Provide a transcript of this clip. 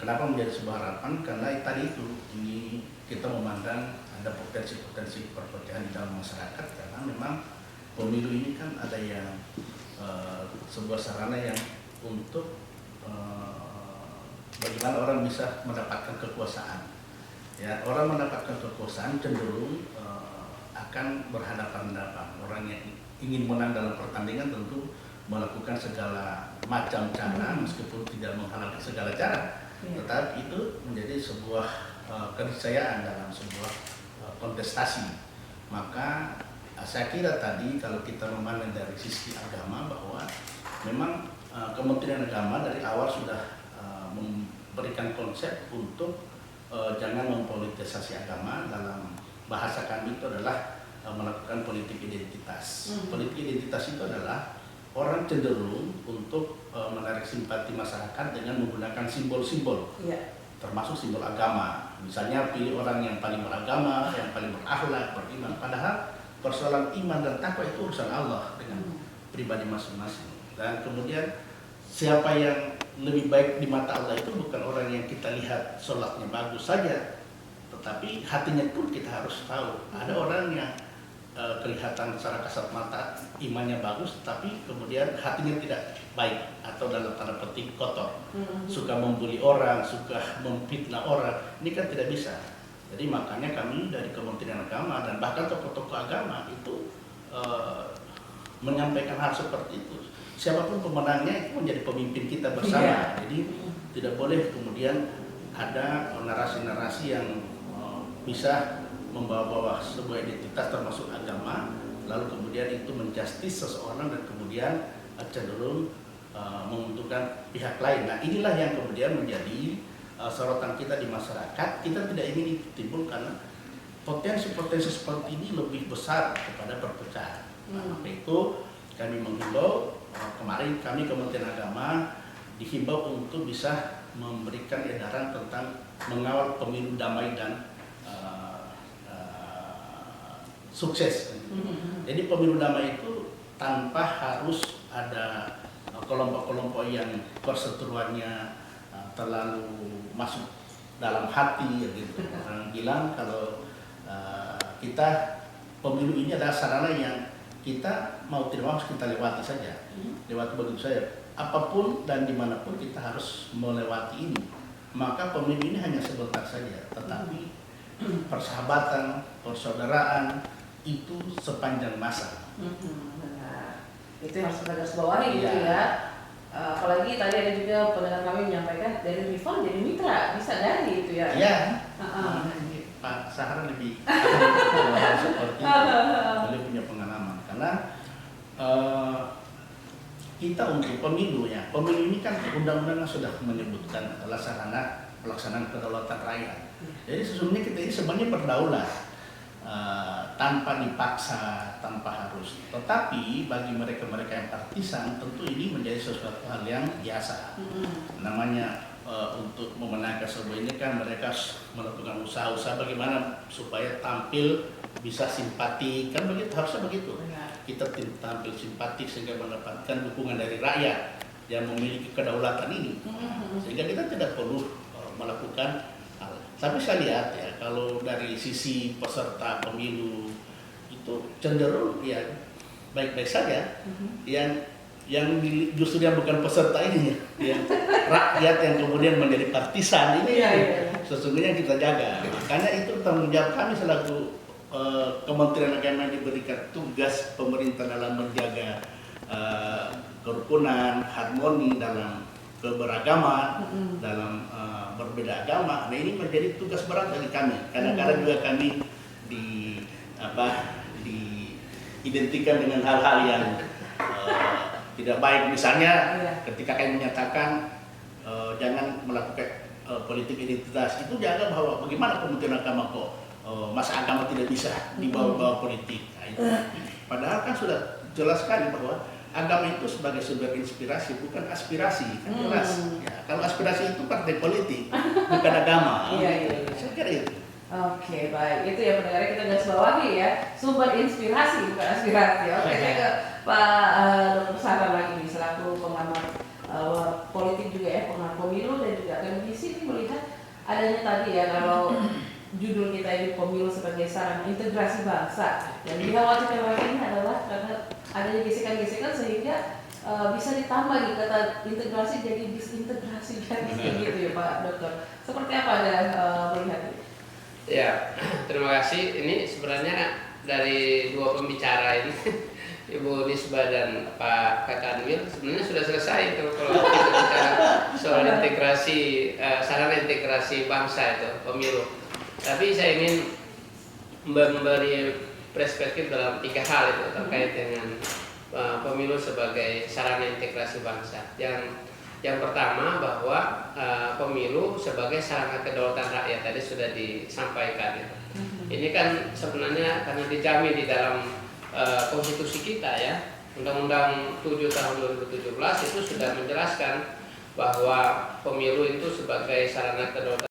Kenapa menjadi sebuah harapan? Karena tadi itu ini kita memandang ada potensi-potensi perpecahan di dalam masyarakat, karena memang pemilu ini kan ada yang sebuah sarana yang untuk bagaimana orang bisa mendapatkan kekuasaan. Ya, orang mendapatkan kekuasaan cenderung akan berhadapan-hadapan. Orang yang ingin menang dalam pertandingan tentu melakukan segala macam cara meskipun tidak menghalalkan segala cara. Tetapi itu menjadi sebuah keniscayaan dalam sebuah kontestasi. Maka saya kira tadi kalau kita memandang dari sisi agama bahwa memang Kementerian Agama dari awal sudah memberikan konsep untuk jangan mempolitisasi agama. Dalam bahasa kami itu adalah melakukan politik identitas. Politik identitas itu adalah orang cenderung untuk menarik simpati masyarakat dengan menggunakan simbol-simbol, termasuk simbol agama. Misalnya pilih orang yang paling beragama, yang paling berakhlak, beriman. Padahal persoalan iman dan takwa itu urusan Allah dengan pribadi masing-masing. Dan kemudian siapa yang lebih baik di mata Allah itu bukan orang yang kita lihat sholatnya bagus saja, tetapi hatinya pun kita harus tahu. Ada orang yang kelihatan secara kasat mata imannya bagus, tapi kemudian hatinya tidak baik atau dalam tanda petik kotor, suka membuli orang, suka memfitnah orang. Ini kan tidak bisa. Jadi makanya kami dari Kementerian Agama dan bahkan tokoh-tokoh agama itu menyampaikan hal seperti itu. Siapapun pemenangnya itu menjadi pemimpin kita bersama. Jadi tidak boleh kemudian ada narasi-narasi yang bisa membawa sebuah identitas termasuk agama, lalu kemudian itu menjustis seseorang dan kemudian cenderung menguntungkan pihak lain. Nah, inilah yang kemudian menjadi sorotan kita di masyarakat. Kita tidak ingin timbul karena potensi-potensi seperti ini lebih besar kepada perpecahan. Nah, maka itu kami menghimbau, kemarin kami Kementerian Agama dihimbau untuk bisa memberikan edaran tentang mengawal pemilu damai dan sukses. Jadi pemilu damai itu tanpa harus ada kelompok-kelompok yang perseteruannya terlalu masuk dalam hati gitu. Orang bilang kalau kita pemilu ini adalah sarana yang kita mau tidak mau harus kita lewati saja, lewati begitu saja. Apapun dan dimanapun kita harus melewati ini. Maka pemilu ini hanya sebentar saja, tetapi persahabatan, persaudaraan itu sepanjang masa. Benar. Itu yang harus kita garis bawahi gitu ya. Apalagi tadi ada juga pendengar kami menyampaikan dari rival jadi mitra, bisa jadi itu ya. Iya. Pak Sahara lebih hal seperti itu. Beliau punya pengalaman karena kita untuk pemilu ya. Pemilu ini kan undang-undang sudah menyebutkan adalah sarana pelaksanaan kedaulatan rakyat. Jadi sesungguhnya kita ini sebenarnya berdaulat. Tanpa dipaksa, tanpa harus. Tetapi bagi mereka-mereka yang partisan tentu ini menjadi sesuatu hal yang biasa. Namanya untuk memenangkan sebuah ini kan mereka melakukan usaha-usaha bagaimana supaya tampil bisa simpatik, kan begitu, harusnya begitu. Kita tampil simpatik sehingga mendapatkan dukungan dari rakyat yang memiliki kedaulatan ini. Sehingga kita tidak perlu melakukan hal. Tapi saya lihat ya, kalau dari sisi peserta pemilu itu cenderung ya baik-baik saja. Yang justru yang bukan peserta ini, yang rakyat yang kemudian menjadi partisan ini sesungguhnya kita jaga. Makanya itu tanggung jawab kami selaku Kementerian Agama yang diberikan tugas pemerintah dalam menjaga kerukunan, harmoni dalam keberagaman, dalam berbeda agama. Nah, ini menjadi tugas berat bagi kami. Kadang-kadang juga kami diidentikan dengan hal-hal yang tidak baik. Misalnya ketika kami menyatakan jangan melakukan politik identitas, itu jaga bahwa bagaimana Kementerian Agama kok masa agama tidak bisa dibawa politik. Nah, itu. Padahal kan sudah jelas sekali bahwa agama itu sebagai sumber inspirasi, bukan aspirasi, kan jelas. Ya, kalau aspirasi itu partai politik, bukan agama. Saya kira itu. Oke, baik. Itu ya pendengar kita garis bawahi ya, sumber inspirasi bukan aspirasi. Oke, saya ke Pak Dr. Sahara lagi nih selaku pengamat politik juga ya, pengamat pemilu dan juga akademisi ini adanya tadi ya kalau judul kita ini pemilu sebagai sarana integrasi bangsa, yang dikhawatirkan oleh ini adalah karena adanya gesekan-gesekan sehingga bisa ditambah nih kata integrasi jadi disintegrasi kan gitu ya Pak Dokter. Seperti apa Anda melihat ini? Ya, terima kasih. Ini sebenarnya dari dua pembicara ini, Ibu Nisbah dan Pak Kakanwil, sebenarnya sudah selesai itu kalau kita bicara soal integrasi, sarana integrasi bangsa itu pemilu. Tapi saya ingin memberi perspektif dalam 3 hal itu terkait dengan pemilu sebagai sarana integrasi bangsa. Yang pertama bahwa pemilu sebagai sarana kedaulatan rakyat tadi sudah disampaikan. Gitu. Ini kan sebenarnya karena dijamin di dalam konstitusi kita ya, Undang-Undang 7 tahun 2017 itu sudah menjelaskan bahwa pemilu itu sebagai sarana kedaulatan